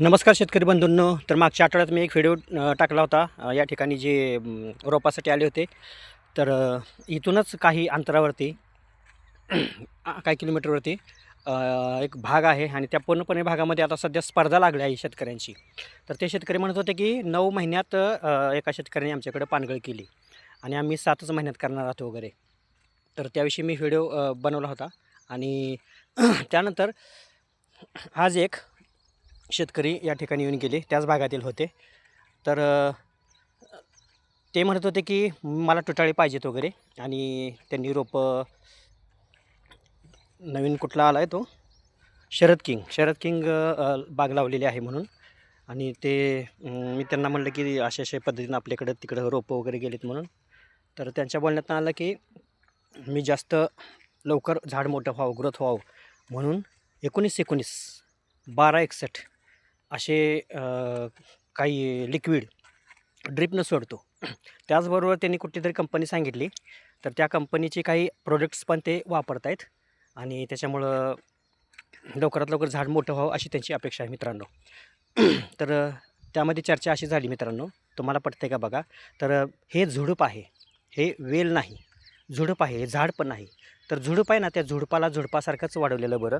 नमस्कार शेतकरी बंधूंनो. तर मागच्या आठवड्यात मी एक व्हिडिओ टाकला होता. या ठिकाणी जे रोपासाठी आले होते. तर इथूनच काही अंतरावरती काही किलोमीटरवरती एक भाग आहे आणि त्या पूर्णपणे भागामध्ये आता सध्या स्पर्धा लागली आहे शेतकऱ्यांची. तर ते शेतकरी म्हणत होते की 9 महिन्यात एका शेतकऱ्याने आमच्याकडे पानगळ केली आणि आम्ही 7च महिन्यात करणार आहोत वगैरे. तर त्याविषयी मी व्हिडिओ बनवला होता आणि त्यानंतर आज एक शेतकरी या ठिकाणी येऊन गेले, त्याच भागातील होते. तर ते म्हणत होते की मला तुटाळे पाहिजेत वगैरे आणि त्यांनी रोपं नवीन कुठला आला आहे तो शरद किंग बाग लावलेली आहे म्हणून. आणि ते मी त्यांना म्हणलं की अशा अशा पद्धतीनं आपल्याकडं तिकडं रोपं वगैरे गेलेत म्हणून. तर त्यांच्या बोलण्यातनं आलं की मी जास्त लवकर झाड मोठं व्हावं, ग्रोथ व्हावं म्हणून 19-19 12-61 असे काही लिक्विड ड्रिपनं सोडतो. त्याचबरोबर त्यांनी कुठलीतरी कंपनी सांगितली, तर त्या कंपनीचे काही प्रोडक्ट्स पण ते वापरत आहेत आणि त्याच्यामुळं लवकरात लवकर झाड मोठं व्हावं अशी त्यांची अपेक्षा आहे मित्रांनो. तर त्यामध्ये चर्चा अशी झाली मित्रांनो, तुम्हाला पटतंय का बघा. तर हे झुडूप आहे, हे वेल नाही, झुडूप आहे, हे झाड पण नाही. तर झुडूप आहे ना, त्या झुडपाला झुडपासारखंच वाढवलेलं बरं.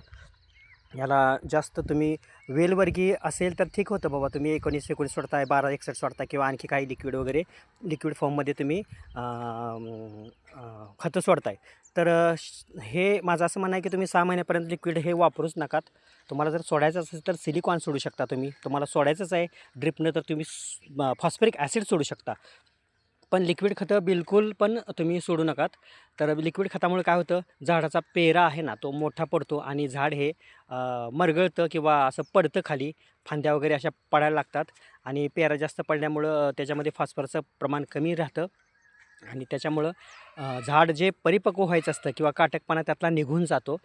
याला जास्त तुम्ही वेलवर्गीय असेल तर ठीक होतं बाबा, तुम्ही 19-19 सोडताय, 12-61 सोडताय किंवा आणखी काही लिक्विड वगैरे लिक्विड फॉर्ममध्ये तुम्ही खतं सोडताय. तर हे माझं असं म्हणणं आहे की तुम्ही 6 महिन्यापर्यंत लिक्विड हे वापरूच नका. तुम्हाला जर सोडायचं असेल तर सिलिकॉन सोडू शकता तुम्ही. तुम्हाला सोडायचंच आहे ड्रिपनं तर तुम्ही फॉस्फरिक ॲसिड सोडू शकता. पण लिक्विड खतं बिलकुल पण तुम्ही सोडू नकात. तर लिक्विड खतामुळे काय होतं, झाडाचा पेरा आहे ना तो मोठा पडतो आणि झाड हे मरगळतं किंवा असं पडतं खाली, फांद्या वगैरे अशा पडायला लागतात आणि पेरा जास्त पडल्यामुळं त्याच्यामध्ये फॉस्फरसचं प्रमाण कमी राहतं आणि त्याच्यामुळं झाड जे परिपक्व व्हायचं असतं किंवा काटकपणा त्यातला निघून जातो.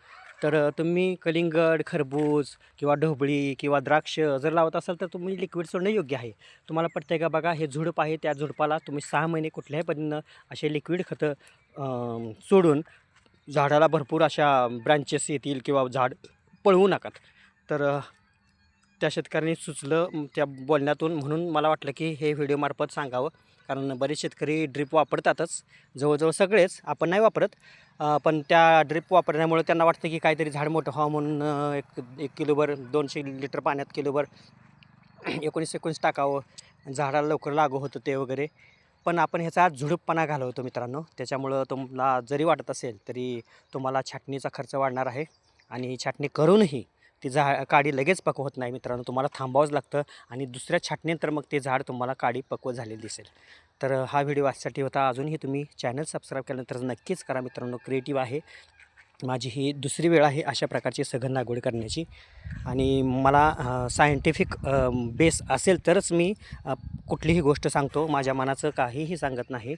तर तुम्ही कलिंगड, खरबूज किंवा ढोबळी किंवा द्राक्ष जर लावत असाल तर तुम्ही लिक्विड सोडणं योग्य आहे. तुम्हाला पटतंय का बघा, हे झुडूप आहे, त्या झुडपाला तुम्ही 6 महिने कुठल्याही पद्धतीनं असे लिक्विड खतं सोडून झाडाला भरपूर अशा ब्रांचेस येतील किंवा झाड पळवू नकात. तर त्या शेतकऱ्यांनी सुचलं त्या बोलण्यातून, म्हणून मला वाटलं की हे व्हिडिओमार्फत सांगावं. कारण बरेच शेतकरी ड्रिप वापरतातच, जवळजवळ सगळेच, आपण नाही वापरत. पण त्या ड्रिप वापरण्यामुळे त्यांना वाटतं की काहीतरी झाड मोठं व्हावं म्हणून एक किलोभर 200 लिटर पाण्यात किलोभर 19-19 टाकावं, झाडाला लवकर लागू होतं ते वगैरे. पण आपण ह्याचा झुडूपपणा घालवतो मित्रांनो. त्याच्यामुळं तुम्हाला जरी वाटत असेल तरी तुम्हाला छाटणीचा खर्च वाढणार आहे आणि छाटणी करूनही ती काडी लगेच पक्व होत नाही मित्रांनो. तुम्हाला थांबावंच लागतं आणि दुसऱ्या छाटणीनंतर मग ते झाड तुम्हाला काडी पक्व झालेली दिसेल. तर हा व्हिडिओ यासाठी होता. अजूनही तुम्ही चॅनल सबस्क्राईब केल्यानंतर नक्कीच करा मित्रांनो. क्रिएटिव्ह आहे, माझी ही दुसरी वेळ आहे अशा प्रकारची सघन लागवड करण्याची आणि मला सायंटिफिक बेस असेल तरच मी कुठलीही गोष्ट सांगतो. माझ्या मनाचं काहीही सांगत नाही.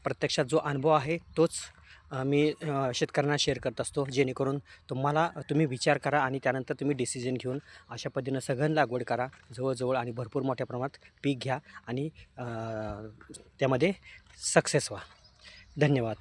प्रत्यक्षात जो अनुभव आहे तोच मी शेतकऱ्यांना शेअर करत असतो, जेणेकरून तुम्ही विचार करा आणि त्यानंतर तुम्ही डिसिजन घेऊन अशा पद्धतीनं सघन लागवड करा जवळजवळ आणि भरपूर मोठ्या प्रमाणात पीक घ्या आणि त्यामध्ये सक्सेस व्हा. धन्यवाद.